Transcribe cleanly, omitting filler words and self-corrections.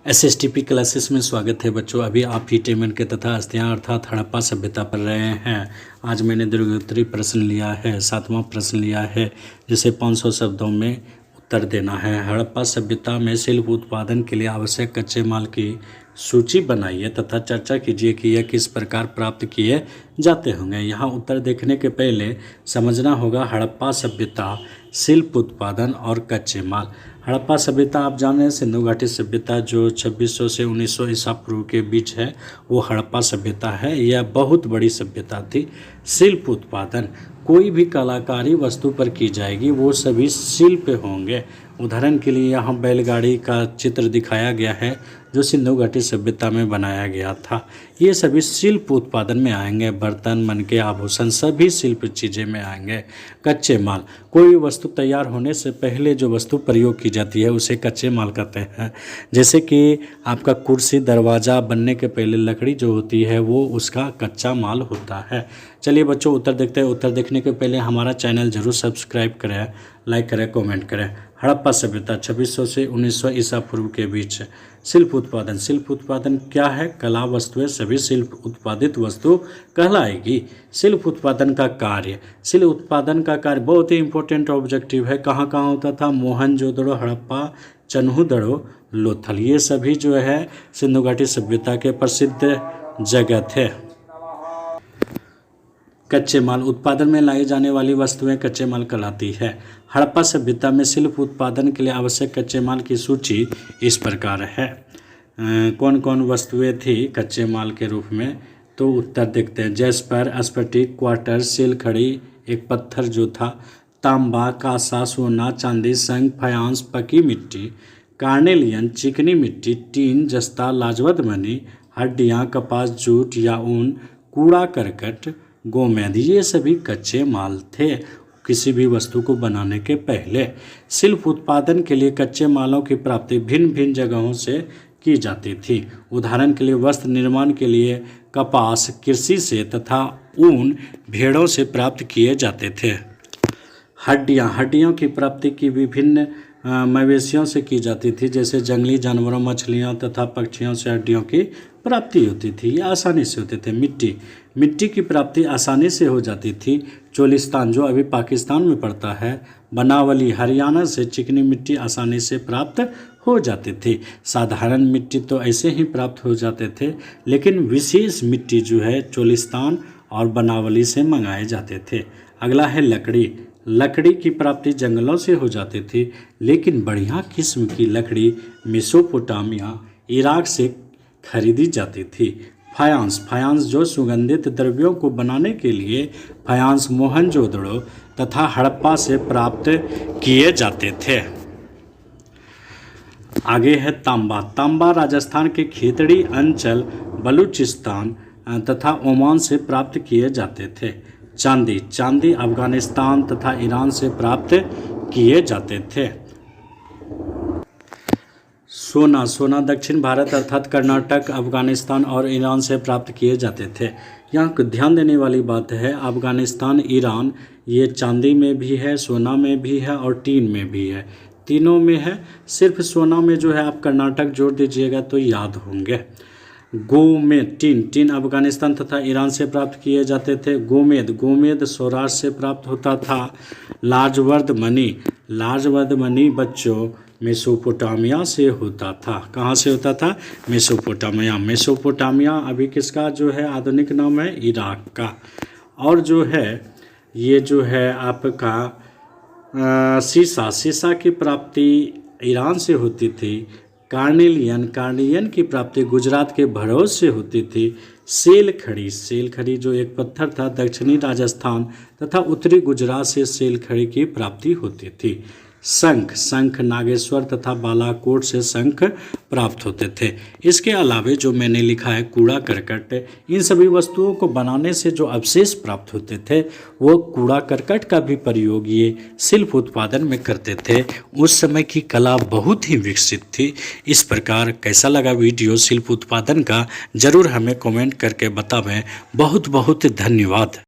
एसएसटीपी classes में स्वागत है बच्चों। अभी आप हीटेमन के तथा अस्थियां अर्थात हड़प्पा सभ्यता पढ़ रहे हैं। आज मैंने दीर्घोत्तरी प्रश्न लिया है, 7वां प्रश्न लिया है, जिसे 500 शब्दों में उत्तर देना है। हड़प्पा सभ्यता में शिल्प उत्पादन के लिए आवश्यक कच्चे माल की सूची बनाइए तथा चर्चा कीजिए कि यह किस प्रकार प्राप्त किए जाते होंगे। यहाँ उत्तर देखने के पहले समझना होगा हड़प्पा सभ्यता, शिल्प उत्पादन और कच्चे माल। हड़प्पा सभ्यता आप जान रहे हैं, सिंधु घाटी सभ्यता जो 2600 से 1900 ईसा पूर्व के बीच है, वो हड़प्पा सभ्यता है। यह बहुत बड़ी सभ्यता थी। शिल्प उत्पादन, कोई भी कलाकारी वस्तु पर की जाएगी वो सभी शिल्प होंगे। उदाहरण के लिए यहाँ बैलगाड़ी का चित्र दिखाया गया है जो सिंधु घाटी सभ्यता में बनाया गया था। ये सभी शिल्प उत्पादन में आएंगे। बर्तन, मनके, आभूषण सभी शिल्प चीज़ें में आएंगे। कच्चे माल, कोई वस्तु तैयार होने से पहले जो वस्तु प्रयोग की जाती है उसे कच्चे माल कहते हैं। जैसे कि आपका कुर्सी, दरवाज़ा बनने के पहले लकड़ी जो होती है वो उसका कच्चा माल होता है। चलिए बच्चों उत्तर देखते हैं। उत्तर देखने के पहले हमारा चैनल जरूर सब्सक्राइब करें, लाइक करें, कमेंट करें। हड़प्पा सभ्यता 2600 से 1900 ईसा पूर्व के बीच। शिल्प उत्पादन, शिल्प उत्पादन क्या है? कला वस्तुएं सभी शिल्प उत्पादित वस्तु कहलाएगी। शिल्प उत्पादन का कार्य, शिल्प उत्पादन का कार्य बहुत ही इंपॉर्टेंट ऑब्जेक्टिव है। कहाँ कहाँ होता था? मोहनजोदड़ो, हड़प्पा, चन्हूदड़ो, लोथल, ये सभी जो है सिंधु घाटी सभ्यता के प्रसिद्ध जगह थे। कच्चे माल, उत्पादन में लाई जाने वाली वस्तुएं कच्चे माल कहलाती है। हड़प्पा सभ्यता में शिल्प उत्पादन के लिए आवश्यक कच्चे माल की सूची इस प्रकार है। कौन कौन वस्तुएं थी कच्चे माल के रूप में? तो उत्तर देखते हैं। जैस्पर, स्फटिक, क्वार्टर, सिलखड़ी, एक पत्थर जो था, तांबा, कांसा, सोना, चांदी, शंख, फायांस, पकी मिट्टी, कार्नेलियन, चिकनी मिट्टी, टीन, जस्ता, लाजवंत मणि, हड्डियाँ, कपास, जूट या ऊन, कूड़ा करकट, गोमेद, ये सभी कच्चे माल थे किसी भी वस्तु को बनाने के पहले। शिल्प उत्पादन के लिए कच्चे मालों की प्राप्ति भिन्न भिन्न जगहों से की जाती थी। उदाहरण के लिए वस्त्र निर्माण के लिए कपास कृषि से तथा ऊन भेड़ों से प्राप्त किए जाते थे। हड्डियों की प्राप्ति की विभिन्न मवेशियों से की जाती थी। जैसे जंगली जानवरों, मछलियों तथा पक्षियों से हड्डियों की प्राप्ति होती थी। ये आसानी से होते थे। मिट्टी की प्राप्ति आसानी से हो जाती थी। चोलिस्तान जो अभी पाकिस्तान में पड़ता है, बनावली, हरियाणा से चिकनी मिट्टी आसानी से प्राप्त हो जाती थी। साधारण मिट्टी तो ऐसे ही प्राप्त हो जाते थे, लेकिन विशेष मिट्टी जो है चोलिस्तान और बनावली से मंगाए जाते थे। अगला है लकड़ी की प्राप्ति जंगलों से हो जाती थी, लेकिन बढ़िया किस्म की लकड़ी मेसोपोटामिया, इराक से खरीदी जाती थी। फायांस जो सुगंधित द्रव्यों को बनाने के लिए फायांस मोहनजोदड़ो तथा हड़प्पा से प्राप्त किए जाते थे। आगे है तांबा राजस्थान के खेतड़ी अंचल, बलूचिस्तान तथा ओमान से प्राप्त किए जाते थे। चांदी अफगानिस्तान तथा ईरान से प्राप्त किए जाते थे। सोना दक्षिण भारत अर्थात कर्नाटक, अफगानिस्तान और ईरान से प्राप्त किए जाते थे। यहाँ ध्यान देने वाली बात है, अफगानिस्तान, ईरान, ये चांदी में भी है, सोना में भी है और टीन में भी है, तीनों में है। सिर्फ सोना में जो है आप कर्नाटक जोड़ दीजिएगा तो याद होंगे। गोमेद, टीन अफगानिस्तान तथा ईरान से प्राप्त किए जाते थे। गोमेद सौराष्ट्र से प्राप्त होता था। लाजवंत मणि बच्चों मेसोपोटामिया से होता था। कहाँ से होता था? मेसोपोटामिया अभी किसका जो है आधुनिक नाम है? इराक का। और जो है ये जो है आपका सीसा की प्राप्ति ईरान से होती थी। कार्नेलियन की प्राप्ति गुजरात के भड़ौस से होती थी। सेलखड़ी जो एक पत्थर था, दक्षिणी राजस्थान तथा उत्तरी गुजरात से सेलखड़ी की प्राप्ति होती थी। शंख नागेश्वर तथा बालाकोट से शंख प्राप्त होते थे। इसके अलावे जो मैंने लिखा है कूड़ा करकट, इन सभी वस्तुओं को बनाने से जो अवशेष प्राप्त होते थे वो कूड़ा करकट का भी प्रयोग ये शिल्प उत्पादन में करते थे। उस समय की कला बहुत ही विकसित थी। इस प्रकार कैसा लगा वीडियो शिल्प उत्पादन का, ज़रूर हमें कमेंट करके बतावें। बहुत बहुत धन्यवाद।